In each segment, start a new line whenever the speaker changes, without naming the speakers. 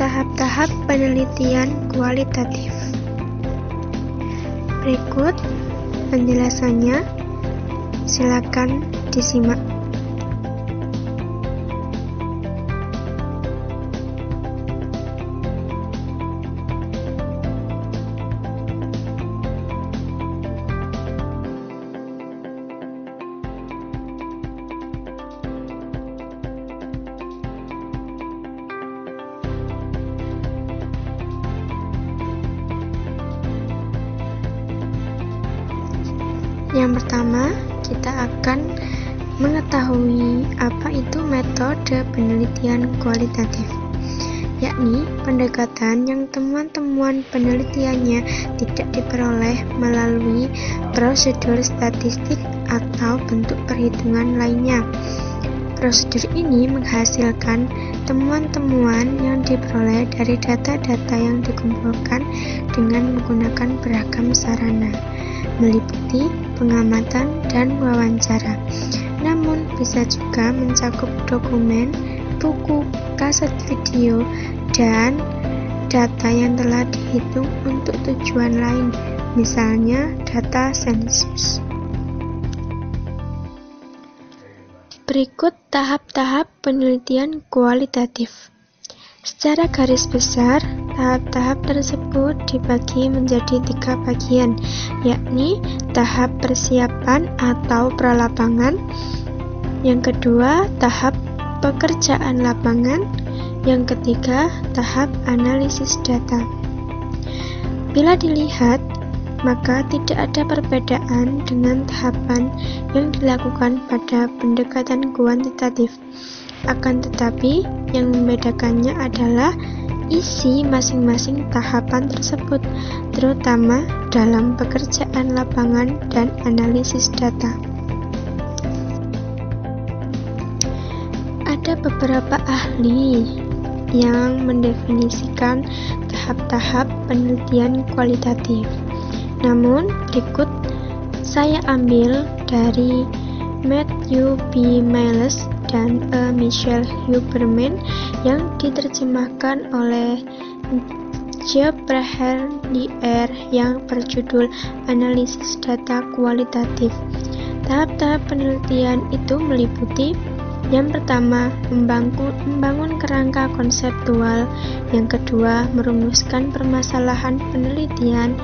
tahap-tahap penelitian kualitatif. Berikut penjelasannya, silakan disimak. Yang pertama, kita akan mengetahui apa itu metode penelitian kualitatif, yakni pendekatan yang temuan-temuan penelitiannya tidak diperoleh melalui prosedur statistik atau bentuk perhitungan lainnya. Prosedur ini menghasilkan temuan-temuan yang diperoleh dari data-data yang dikumpulkan dengan menggunakan beragam sarana, meliputi pengamatan dan wawancara. Namun bisa juga mencakup dokumen, buku, kaset video, dan data yang telah dihitung untuk tujuan lain, misalnya data sensus. Berikut tahap-tahap penelitian kualitatif. Secara garis besar, tahap-tahap tersebut dibagi menjadi 3 bagian, yakni tahap persiapan atau pralapangan, yang kedua tahap pekerjaan lapangan, yang ketiga tahap analisis data. Bila dilihat, maka tidak ada perbedaan dengan tahapan yang dilakukan pada pendekatan kuantitatif. Akan tetapi, yang membedakannya adalah isi masing-masing tahapan tersebut, terutama dalam pekerjaan lapangan dan analisis data. Ada beberapa ahli yang mendefinisikan tahap-tahap penelitian kualitatif. Namun, berikut saya ambil dari Matthew B. Miles dan Michel Huberman yang diterjemahkan oleh Gebrahel Dier yang berjudul Analisis Data Kualitatif. Tahap-tahap penelitian itu meliputi: yang pertama, membangun kerangka konseptual, yang kedua, merumuskan permasalahan penelitian,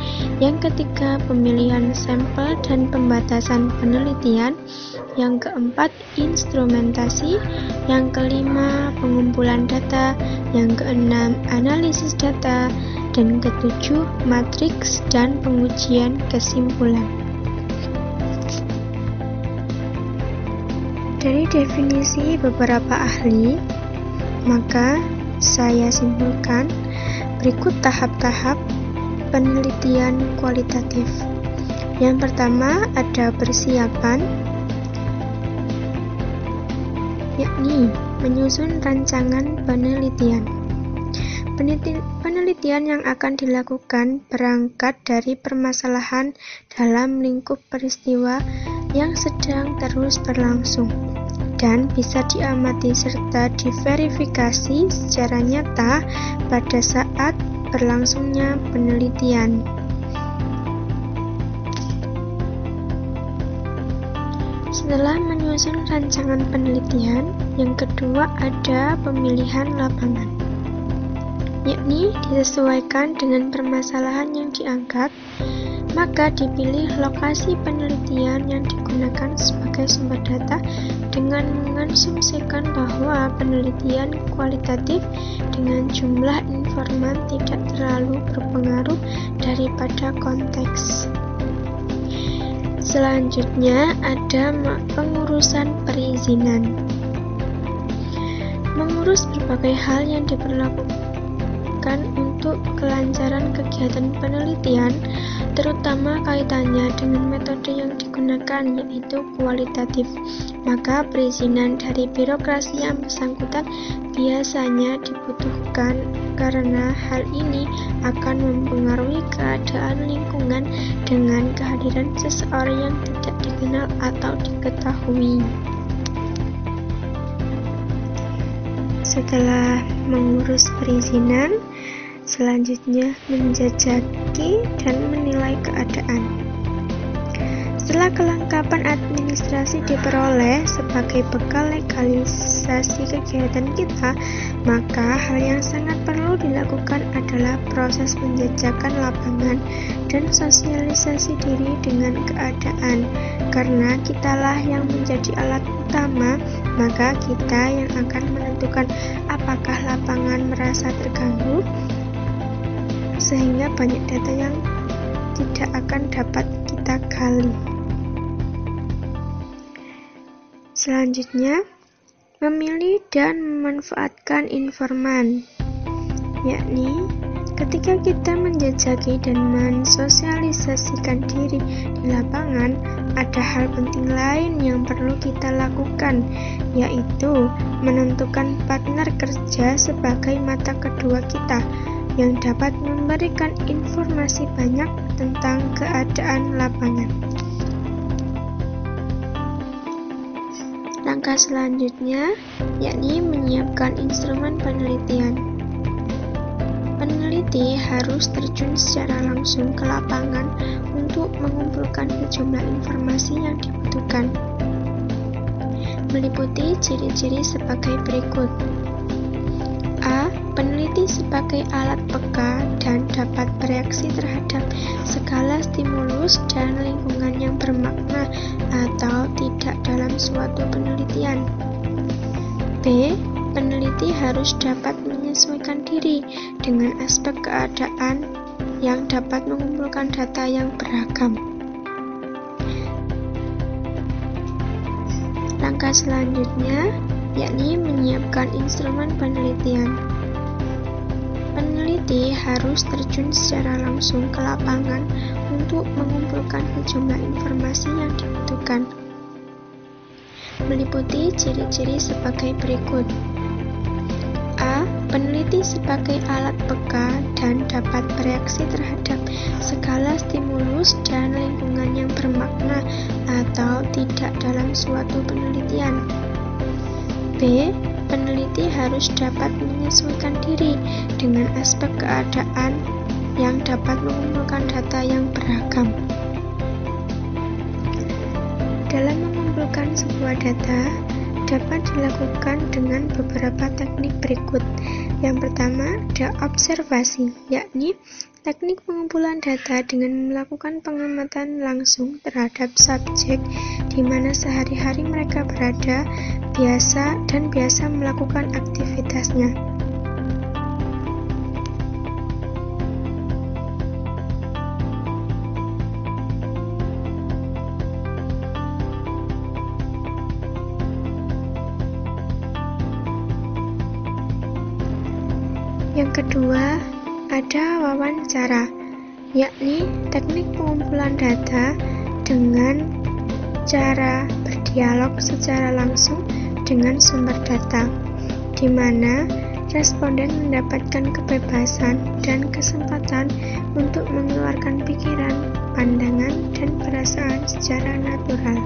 yang ketiga, pemilihan sampel dan pembatasan penelitian, yang keempat, instrumentasi, yang kelima, pengumpulan data, yang keenam, analisis data, dan ketujuh, matriks dan pengujian kesimpulan. Dari definisi beberapa ahli, maka saya simpulkan berikut tahap-tahap penelitian kualitatif. Yang pertama ada persiapan, yakni menyusun rancangan penelitian. Penelitian yang akan dilakukan berangkat dari permasalahan dalam lingkup peristiwa yang sedang terus berlangsung dan bisa diamati serta diverifikasi secara nyata pada saat berlangsungnya penelitian. Setelah menyusun rancangan penelitian, yang kedua ada pemilihan lapangan, yakni disesuaikan dengan permasalahan yang diangkat, maka dipilih lokasi penelitian yang digunakan sebagai sumber data dengan mengasumsikan bahwa penelitian kualitatif dengan jumlah informan tidak terlalu berpengaruh daripada konteks. Selanjutnya ada pengurusan perizinan. Mengurus berbagai hal yang diperlakukan untuk kelancaran kegiatan penelitian, terutama kaitannya dengan metode yang digunakan, yaitu kualitatif. Maka perizinan dari birokrasi yang bersangkutan biasanya dibutuhkan karena hal ini akan mempengaruhi keadaan lingkungan dengan kehadiran seseorang yang tidak dikenal atau diketahui. Setelah mengurus perizinan, selanjutnya menjajaki dan menilai keadaan. Setelah kelengkapan administrasi diperoleh sebagai bekal legalisasi kegiatan kita, maka hal yang sangat perlu dilakukan adalah proses penjajakan lapangan dan sosialisasi diri dengan keadaan. Karena kitalah yang menjadi alat utama, maka kita yang akan menentukan apakah lapangan merasa terganggu, sehingga banyak data yang tidak akan dapat kita gali. Selanjutnya, memilih dan memanfaatkan informan, yakni ketika kita menjajaki dan mensosialisasikan diri di lapangan, ada hal penting lain yang perlu kita lakukan, yaitu menentukan partner kerja sebagai mata kedua kita yang dapat memberikan informasi banyak tentang keadaan lapangan. Langkah selanjutnya, yakni menyiapkan instrumen penelitian. Peneliti harus terjun secara langsung ke lapangan untuk mengumpulkan sejumlah informasi yang dibutuhkan. Meliputi ciri-ciri sebagai berikut. A. Peneliti sebagai alat peka dan dapat bereaksi terhadap segala stimulus dan lingkungan yang bermakna atau tidak dalam suatu penelitian. B. Peneliti harus dapat menyesuaikan diri dengan aspek keadaan yang dapat mengumpulkan data yang beragam. Langkah selanjutnya, yakni menyiapkan instrumen penelitian. Peneliti harus terjun secara langsung ke lapangan untuk mengumpulkan sejumlah informasi yang dibutuhkan. Meliputi ciri-ciri sebagai berikut. A. Peneliti sebagai alat peka dan dapat bereaksi terhadap segala stimulus dan lingkungan yang bermakna atau tidak dalam suatu penelitian. B. Peneliti harus dapat menyesuaikan diri dengan aspek keadaan yang dapat mengumpulkan data yang beragam. Dalam mengumpulkan sebuah data, dapat dilakukan dengan beberapa teknik berikut. Yang pertama, ada observasi, yakni teknik pengumpulan data dengan melakukan pengamatan langsung terhadap subjek di mana sehari-hari mereka berada, biasa melakukan aktivitasnya. Yang kedua, ada wawancara, yakni teknik pengumpulan data dengan cara berdialog secara langsung dengan sumber data, di mana responden mendapatkan kebebasan dan kesempatan untuk mengeluarkan pikiran, pandangan, dan perasaan secara natural.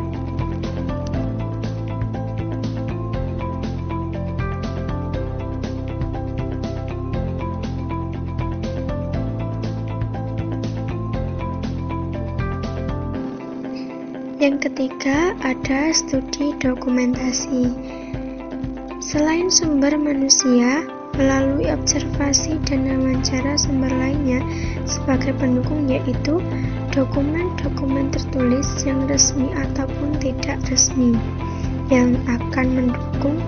Yang ketiga, ada studi dokumentasi. Selain sumber manusia, melalui observasi dan wawancara sumber lainnya sebagai pendukung, yaitu dokumen-dokumen tertulis yang resmi ataupun tidak resmi yang akan mendukung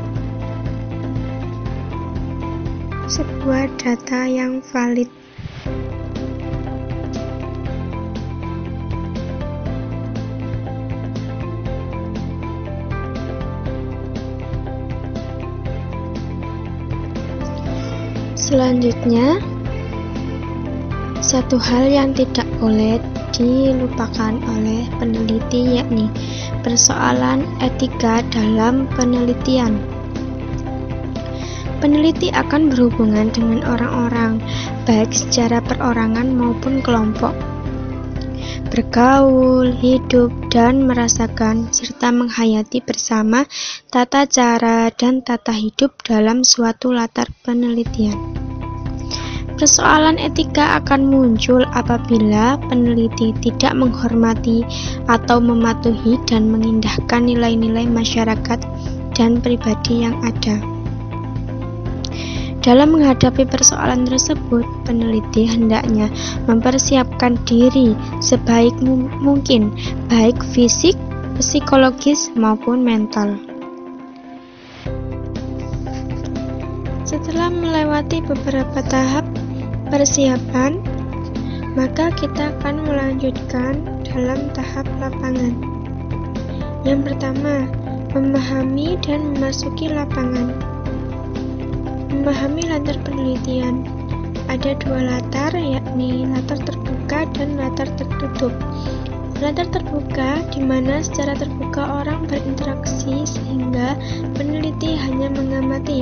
sebuah data yang valid. Selanjutnya, satu hal yang tidak boleh dilupakan oleh peneliti, yakni persoalan etika dalam penelitian. Peneliti akan berhubungan dengan orang-orang, baik secara perorangan maupun kelompok. bergaul, hidup, dan merasakan serta menghayati bersama tata cara dan tata hidup dalam suatu latar penelitian. Persoalan etika akan muncul apabila peneliti tidak menghormati atau mematuhi dan mengindahkan nilai-nilai masyarakat dan pribadi yang ada. Dalam menghadapi persoalan tersebut, peneliti hendaknya mempersiapkan diri sebaik mungkin, baik fisik, psikologis, maupun mental. Setelah melewati beberapa tahap persiapan, maka kita akan melanjutkan dalam tahap lapangan. Yang pertama, memahami dan memasuki lapangan. Memahami latar penelitian. Ada dua latar, yakni latar terbuka dan latar tertutup. Latar terbuka, di mana secara terbuka orang berinteraksi sehingga peneliti hanya mengamati.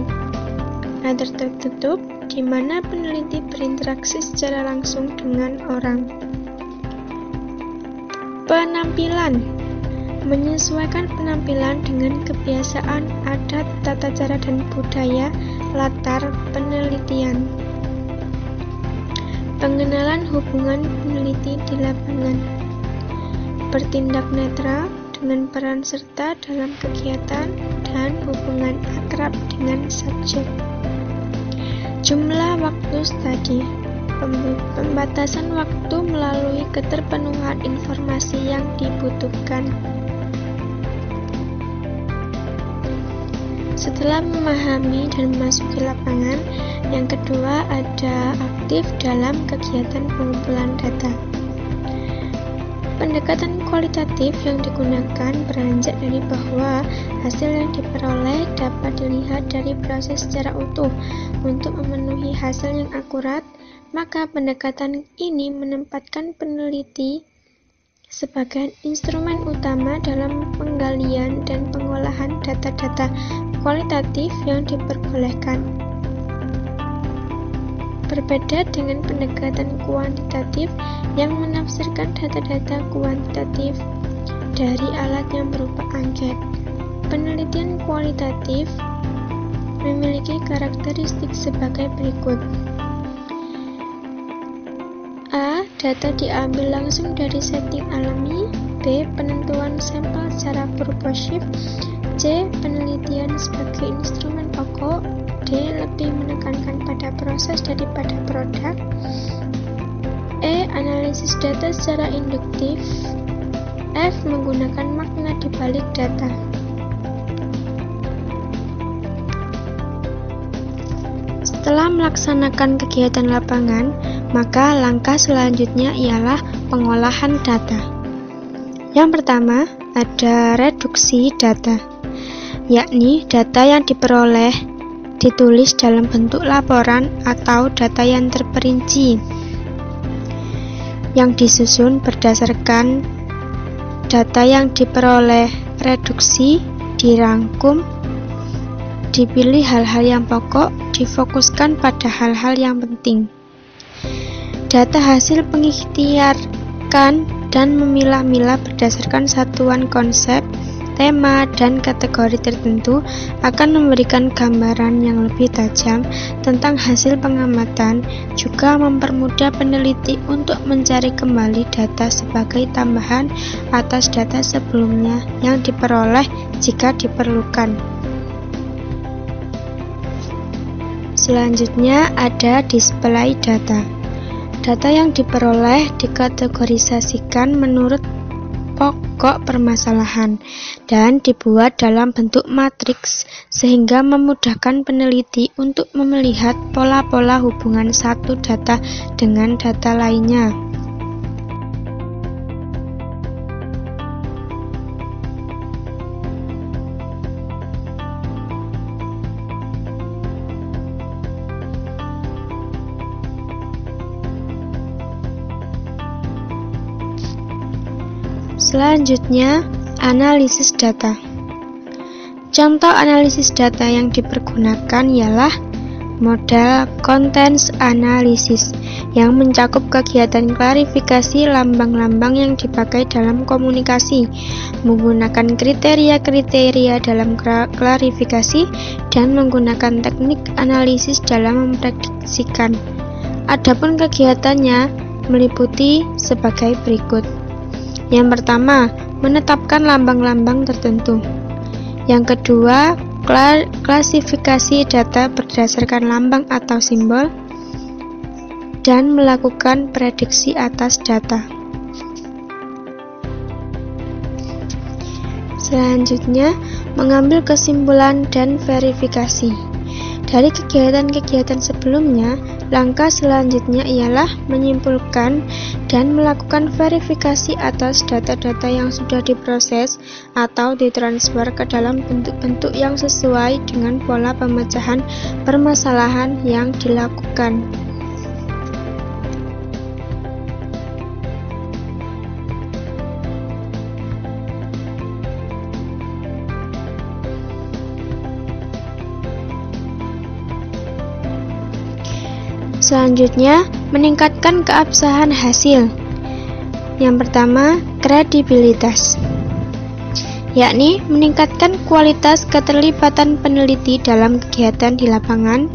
Latar tertutup, di mana peneliti berinteraksi secara langsung dengan orang. Penampilan, menyesuaikan penampilan dengan kebiasaan, adat, tata cara, dan budaya latar penelitian. Pengenalan hubungan peneliti di lapangan. Bertindak netral dengan peran serta dalam kegiatan dan hubungan akrab dengan subjek. Jumlah waktu studi. Pembatasan waktu melalui keterpenuhan informasi yang dibutuhkan. Setelah memahami dan memasuki lapangan, yang kedua ada aktif dalam kegiatan pengumpulan data. Pendekatan kualitatif yang digunakan beranjak dari bahwa hasil yang diperoleh dapat dilihat dari proses secara utuh. Untuk memenuhi hasil yang akurat, maka pendekatan ini menempatkan peneliti sebagai instrumen utama dalam penggalian dan pengolahan data-data kualitatif yang diperbolehkan. Berbeda dengan pendekatan kuantitatif yang menafsirkan data-data kuantitatif dari alat yang berupa angket. Penelitian kualitatif memiliki karakteristik sebagai berikut. A. Data diambil langsung dari setting alami. B. Penentuan sampel secara proposif. C. Penelitian sebagai instrumen pokok. D. Lebih menekankan pada proses daripada produk. E. Analisis data secara induktif. F. Menggunakan makna di balik data. Setelah melaksanakan kegiatan lapangan, maka langkah selanjutnya ialah pengolahan data. Yang pertama, ada reduksi data, yakni data yang diperoleh ditulis dalam bentuk laporan atau data yang terperinci, yang disusun berdasarkan data yang diperoleh. Reduksi, dirangkum, dipilih hal-hal yang pokok, difokuskan pada hal-hal yang penting. Data hasil pengikhtiarkan dan memilah-milah berdasarkan satuan konsep, tema, dan kategori tertentu akan memberikan gambaran yang lebih tajam tentang hasil pengamatan, juga mempermudah peneliti untuk mencari kembali data sebagai tambahan atas data sebelumnya yang diperoleh jika diperlukan. Selanjutnya ada display data. Data yang diperoleh dikategorisasikan menurut pokok permasalahan dan dibuat dalam bentuk matriks sehingga memudahkan peneliti untuk melihat pola-pola hubungan satu data dengan data lainnya. Selanjutnya, analisis data. Contoh analisis data yang dipergunakan ialah model contents analysis yang mencakup kegiatan klarifikasi lambang-lambang yang dipakai dalam komunikasi, menggunakan kriteria-kriteria dalam klarifikasi, dan menggunakan teknik analisis dalam memprediksikan. Adapun kegiatannya meliputi sebagai berikut. Yang pertama, menetapkan lambang-lambang tertentu. Yang kedua, klasifikasi data berdasarkan lambang atau simbol, dan melakukan prediksi atas data. Selanjutnya, mengambil kesimpulan dan verifikasi. Dari kegiatan-kegiatan sebelumnya, langkah selanjutnya ialah menyimpulkan dan melakukan verifikasi atas data-data yang sudah diproses atau ditransfer ke dalam bentuk-bentuk yang sesuai dengan pola pemecahan permasalahan yang dilakukan. Selanjutnya, meningkatkan keabsahan hasil. Yang pertama, kredibilitas, yakni meningkatkan kualitas keterlibatan peneliti dalam kegiatan di lapangan,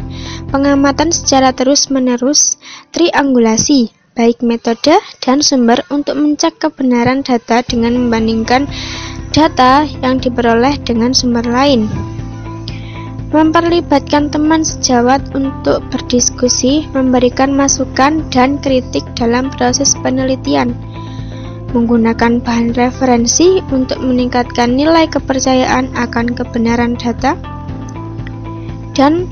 pengamatan secara terus-menerus, triangulasi, baik metode dan sumber untuk mencek kebenaran data dengan membandingkan data yang diperoleh dengan sumber lain. Memperlibatkan teman sejawat untuk berdiskusi, memberikan masukan dan kritik dalam proses penelitian. Menggunakan bahan referensi untuk meningkatkan nilai kepercayaan akan kebenaran data. Dan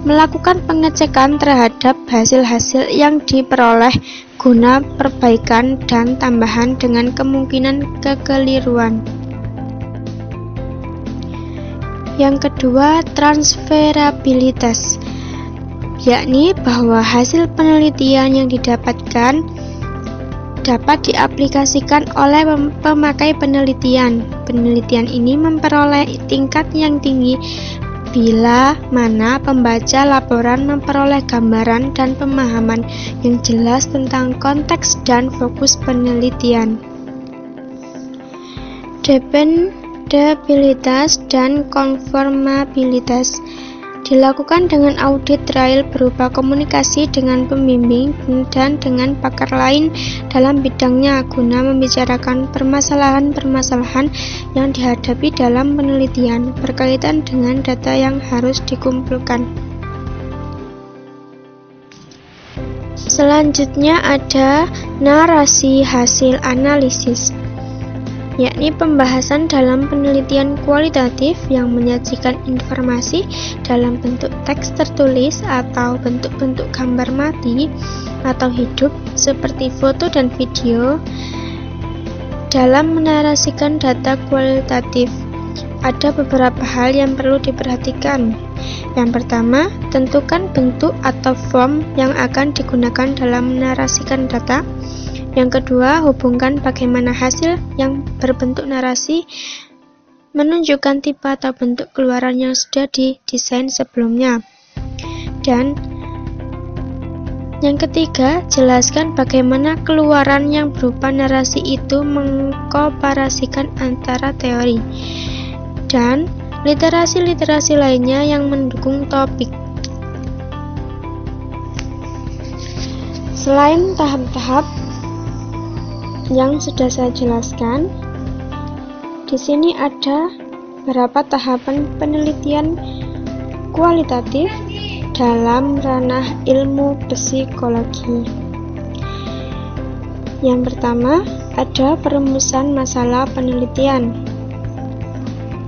melakukan pengecekan terhadap hasil-hasil yang diperoleh guna perbaikan dan tambahan dengan kemungkinan kekeliruan. Yang kedua, transferabilitas, yakni bahwa hasil penelitian yang didapatkan dapat diaplikasikan oleh pemakai penelitian. Penelitian ini memperoleh tingkat yang tinggi bila mana pembaca laporan memperoleh gambaran dan pemahaman yang jelas tentang konteks dan fokus penelitian. Dependabilitas dan konformabilitas dilakukan dengan audit trial berupa komunikasi dengan pembimbing dan dengan pakar lain dalam bidangnya guna membicarakan permasalahan-permasalahan yang dihadapi dalam penelitian berkaitan dengan data yang harus dikumpulkan. Selanjutnya ada narasi hasil analisis, yakni pembahasan dalam penelitian kualitatif yang menyajikan informasi dalam bentuk teks tertulis atau bentuk-bentuk gambar mati atau hidup seperti foto dan video. Dalam menarasikan data kualitatif, ada beberapa hal yang perlu diperhatikan. Yang pertama, tentukan bentuk atau form yang akan digunakan dalam menarasikan data. Yang kedua, hubungkan bagaimana hasil yang berbentuk narasi menunjukkan tipe atau bentuk keluaran yang sudah didesain sebelumnya. Dan yang ketiga, jelaskan bagaimana keluaran yang berupa narasi itu mengkomparasikan antara teori dan literasi-literasi lainnya yang mendukung topik. Selain tahap-tahap yang sudah saya jelaskan, di sini ada beberapa tahapan penelitian kualitatif dalam ranah ilmu psikologi. Yang pertama, ada perumusan masalah penelitian,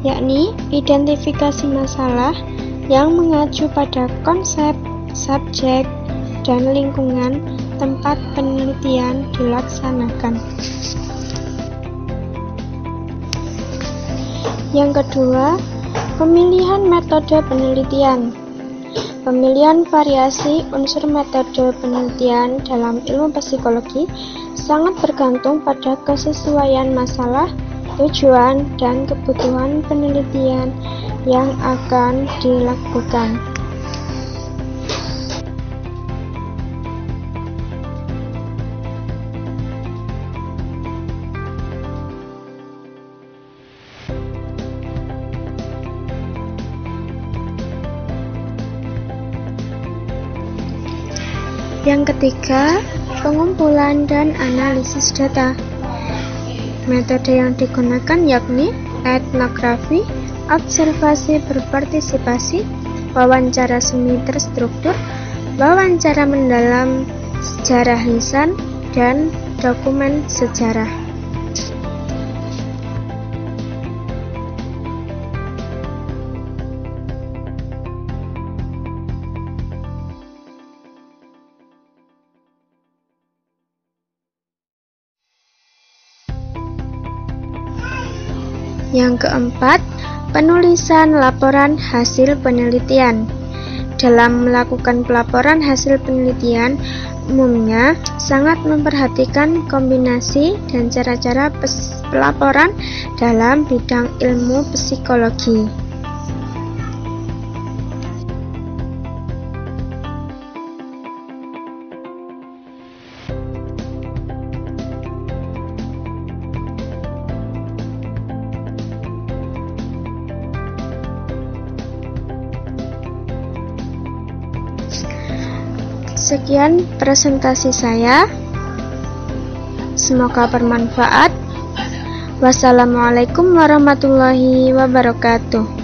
yakni identifikasi masalah yang mengacu pada konsep, subjek, dan lingkungan tempat penelitian dilaksanakan. Yang kedua, pemilihan metode penelitian. Pemilihan variasi unsur metode penelitian dalam ilmu psikologi sangat bergantung pada kesesuaian masalah, tujuan, dan kebutuhan penelitian yang akan dilakukan. Yang ketiga, pengumpulan dan analisis data. Metode yang digunakan yakni etnografi, observasi berpartisipasi, wawancara semi terstruktur, wawancara mendalam, sejarah lisan, dan dokumen sejarah. Yang keempat, penulisan laporan hasil penelitian. Dalam melakukan pelaporan hasil penelitian, umumnya sangat memperhatikan kombinasi dan cara-cara pelaporan dalam bidang ilmu psikologi. Sekian presentasi saya. Semoga bermanfaat. Wassalamualaikum warahmatullahi wabarakatuh.